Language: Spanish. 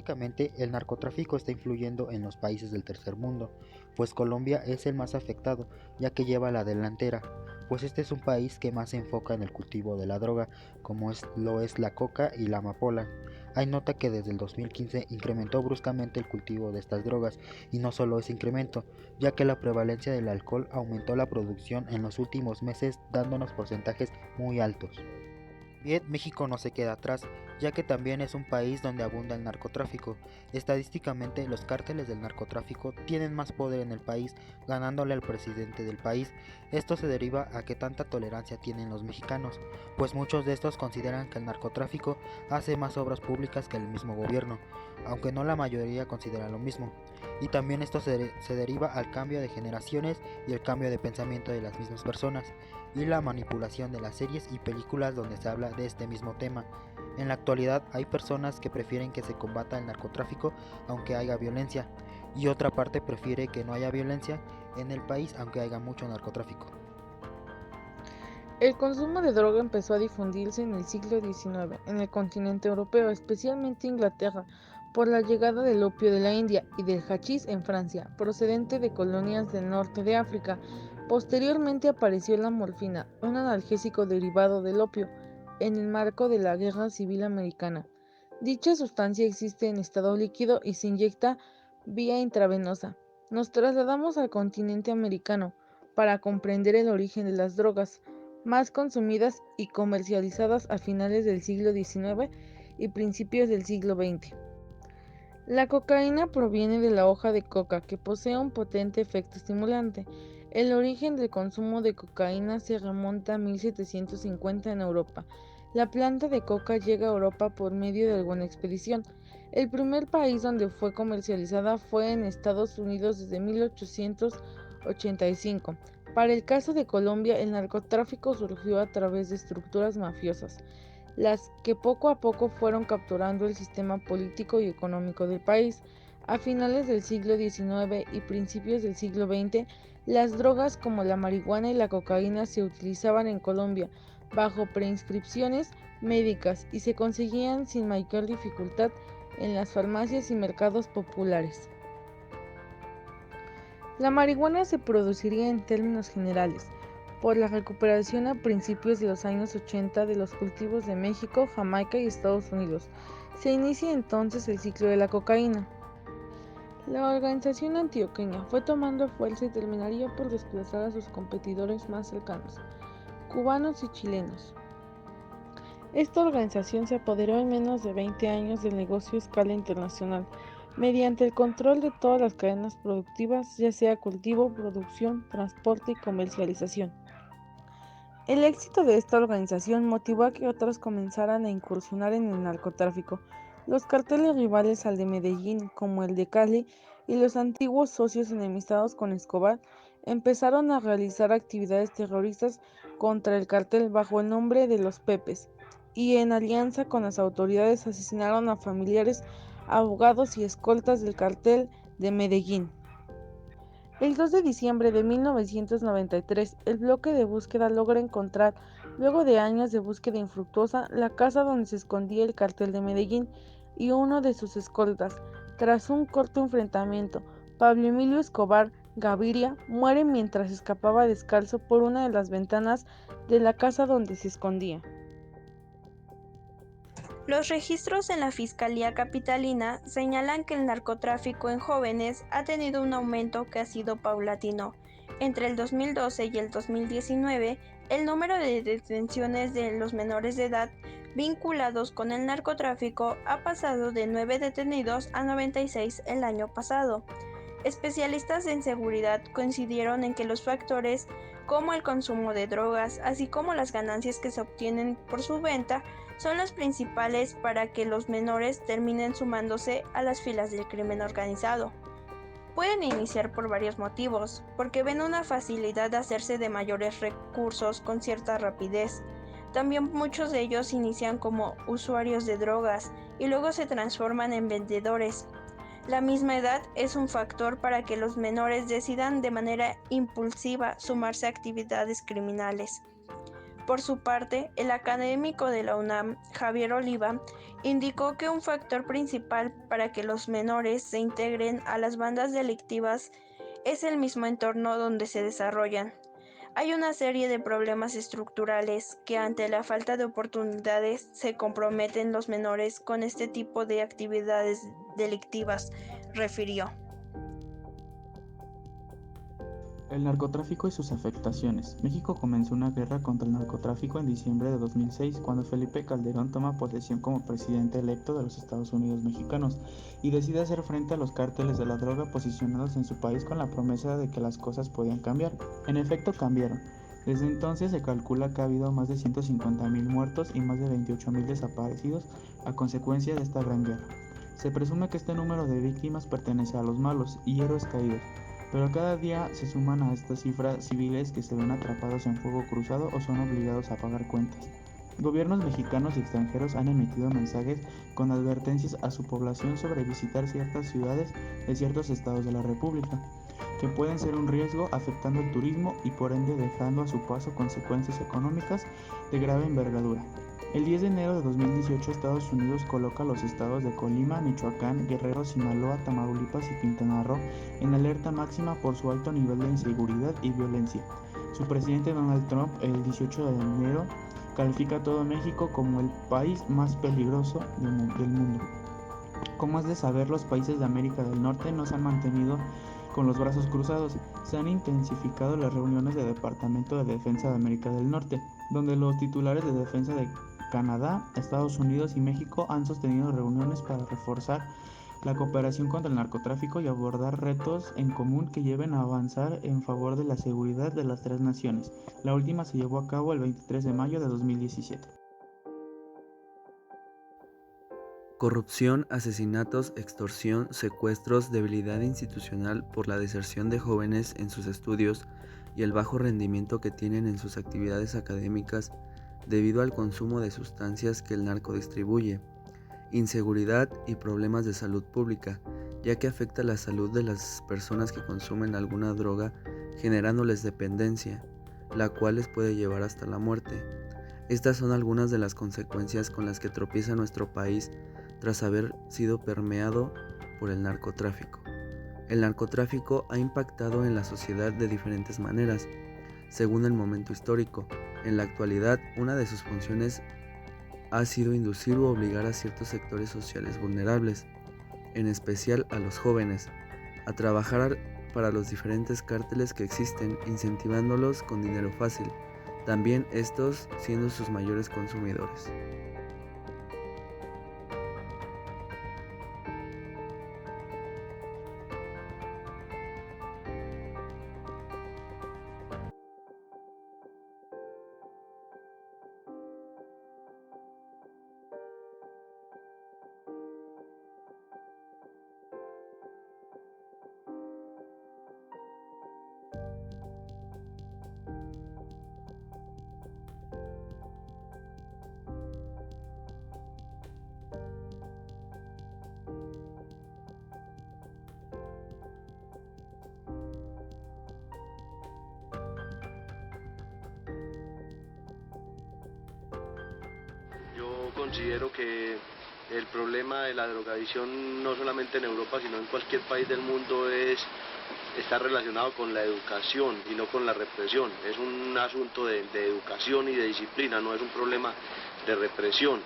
Estadísticamente, el narcotráfico está influyendo en los países del tercer mundo, pues Colombia es el más afectado, ya que lleva la delantera, pues este es un país que más se enfoca en el cultivo de la droga, como lo es la coca y la amapola. Hay nota que desde el 2015 incrementó bruscamente el cultivo de estas drogas, y no solo ese incremento, ya que la prevalencia del alcohol aumentó la producción en los últimos meses dándonos porcentajes muy altos. Bien, México no se queda atrás, ya que también es un país donde abunda el narcotráfico. Estadísticamente, los cárteles del narcotráfico tienen más poder en el país, ganándole al presidente del país. Esto se deriva a que tanta tolerancia tienen los mexicanos, pues muchos de estos consideran que el narcotráfico hace más obras públicas que el mismo gobierno, aunque no la mayoría considera lo mismo. Y también esto se deriva al cambio de generaciones y el cambio de pensamiento de las mismas personas y la manipulación de las series y películas donde se habla de este mismo tema. En la actualidad hay personas que prefieren que se combata el narcotráfico aunque haya violencia, y otra parte prefiere que no haya violencia en el país aunque haya mucho narcotráfico. El consumo de droga empezó a difundirse en el siglo XIX en el continente europeo, especialmente Inglaterra, por la llegada del opio de la India y del hachís en Francia, procedente de colonias del norte de África. Posteriormente apareció la morfina, un analgésico derivado del opio, en el marco de la Guerra Civil Americana. Dicha sustancia existe en estado líquido y se inyecta vía intravenosa. Nos trasladamos al continente americano para comprender el origen de las drogas más consumidas y comercializadas a finales del siglo XIX y principios del siglo XX. La cocaína proviene de la hoja de coca, que posee un potente efecto estimulante. El origen del consumo de cocaína se remonta a 1750 en Europa. La planta de coca llega a Europa por medio de alguna expedición. El primer país donde fue comercializada fue en Estados Unidos desde 1885. Para el caso de Colombia, el narcotráfico surgió a través de estructuras mafiosas, las que poco a poco fueron capturando el sistema político y económico del país. A finales del siglo XIX y principios del siglo XX, las drogas como la marihuana y la cocaína se utilizaban en Colombia bajo prescripciones médicas y se conseguían sin mayor dificultad en las farmacias y mercados populares. La marihuana se produciría en términos generales por la recuperación a principios de los años 80 de los cultivos de México, Jamaica y Estados Unidos. Se inicia entonces el ciclo de la cocaína. La organización antioqueña fue tomando fuerza y terminaría por desplazar a sus competidores más cercanos, cubanos y chilenos. Esta organización se apoderó en menos de 20 años del negocio a escala internacional, mediante el control de todas las cadenas productivas, ya sea cultivo, producción, transporte y comercialización. El éxito de esta organización motivó a que otras comenzaran a incursionar en el narcotráfico. Los carteles rivales al de Medellín, como el de Cali, y los antiguos socios enemistados con Escobar, empezaron a realizar actividades terroristas contra el cartel bajo el nombre de los Pepes, y en alianza con las autoridades asesinaron a familiares, abogados y escoltas del cartel de Medellín. El 2 de diciembre de 1993, el bloque de búsqueda logra encontrar, luego de años de búsqueda infructuosa, la casa donde se escondía el cartel de Medellín y uno de sus escoltas. Tras un corto enfrentamiento, Pablo Emilio Escobar Gaviria muere mientras escapaba descalzo por una de las ventanas de la casa donde se escondía. Los registros en la Fiscalía Capitalina señalan que el narcotráfico en jóvenes ha tenido un aumento que ha sido paulatino. Entre el 2012 y el 2019, el número de detenciones de los menores de edad vinculados con el narcotráfico ha pasado de 9 detenidos a 96 el año pasado. Especialistas en seguridad coincidieron en que los factores como el consumo de drogas, así como las ganancias que se obtienen por su venta, son los principales para que los menores terminen sumándose a las filas del crimen organizado. Pueden iniciar por varios motivos, porque ven una facilidad de hacerse de mayores recursos con cierta rapidez. También muchos de ellos inician como usuarios de drogas y luego se transforman en vendedores. La misma edad es un factor para que los menores decidan de manera impulsiva sumarse a actividades criminales. Por su parte, el académico de la UNAM, Javier Oliva, indicó que un factor principal para que los menores se integren a las bandas delictivas es el mismo entorno donde se desarrollan. Hay una serie de problemas estructurales que ante la falta de oportunidades se comprometen los menores con este tipo de actividades delictivas, refirió. El narcotráfico y sus afectaciones. México comenzó una guerra contra el narcotráfico en diciembre de 2006, cuando Felipe Calderón toma posesión como presidente electo de los Estados Unidos mexicanos y decide hacer frente a los cárteles de la droga posicionados en su país con la promesa de que las cosas podían cambiar. En efecto, cambiaron. Desde entonces se calcula que ha habido más de 150,000 muertos y más de 28,000 desaparecidos a consecuencia de esta gran guerra. Se presume que este número de víctimas pertenece a los malos y héroes caídos, pero cada día se suman a esta cifra civiles que se ven atrapados en fuego cruzado o son obligados a pagar cuentas. Gobiernos mexicanos y extranjeros han emitido mensajes con advertencias a su población sobre visitar ciertas ciudades de ciertos estados de la República, que pueden ser un riesgo afectando el turismo y por ende dejando a su paso consecuencias económicas de grave envergadura. El 10 de enero de 2018, Estados Unidos coloca a los estados de Colima, Michoacán, Guerrero, Sinaloa, Tamaulipas y Quintana Roo en alerta máxima por su alto nivel de inseguridad y violencia. Su presidente Donald Trump, el 18 de enero, califica a todo México como el país más peligroso del mundo. Como es de saber, los países de América del Norte no se han mantenido con los brazos cruzados. Se han intensificado las reuniones del Departamento de Defensa de América del Norte, donde los titulares de defensa de Canadá, Estados Unidos y México han sostenido reuniones para reforzar la cooperación contra el narcotráfico y abordar retos en común que lleven a avanzar en favor de la seguridad de las tres naciones. La última se llevó a cabo el 23 de mayo de 2017. Corrupción, asesinatos, extorsión, secuestros, debilidad institucional por la deserción de jóvenes en sus estudios y el bajo rendimiento que tienen en sus actividades académicas debido al consumo de sustancias que el narco distribuye, inseguridad y problemas de salud pública, ya que afecta la salud de las personas que consumen alguna droga, generándoles dependencia, la cual les puede llevar hasta la muerte. Estas son algunas de las consecuencias con las que tropieza nuestro país tras haber sido permeado por el narcotráfico. El narcotráfico ha impactado en la sociedad de diferentes maneras, según el momento histórico. En la actualidad, una de sus funciones ha sido inducir u obligar a ciertos sectores sociales vulnerables, en especial a los jóvenes, a trabajar para los diferentes cárteles que existen, incentivándolos con dinero fácil, también estos siendo sus mayores consumidores. Yo considero que el problema de la drogadicción no solamente en Europa, sino en cualquier país del mundo está relacionado con la educación y no con la represión. Es un asunto de educación y de disciplina, no es un problema de represión.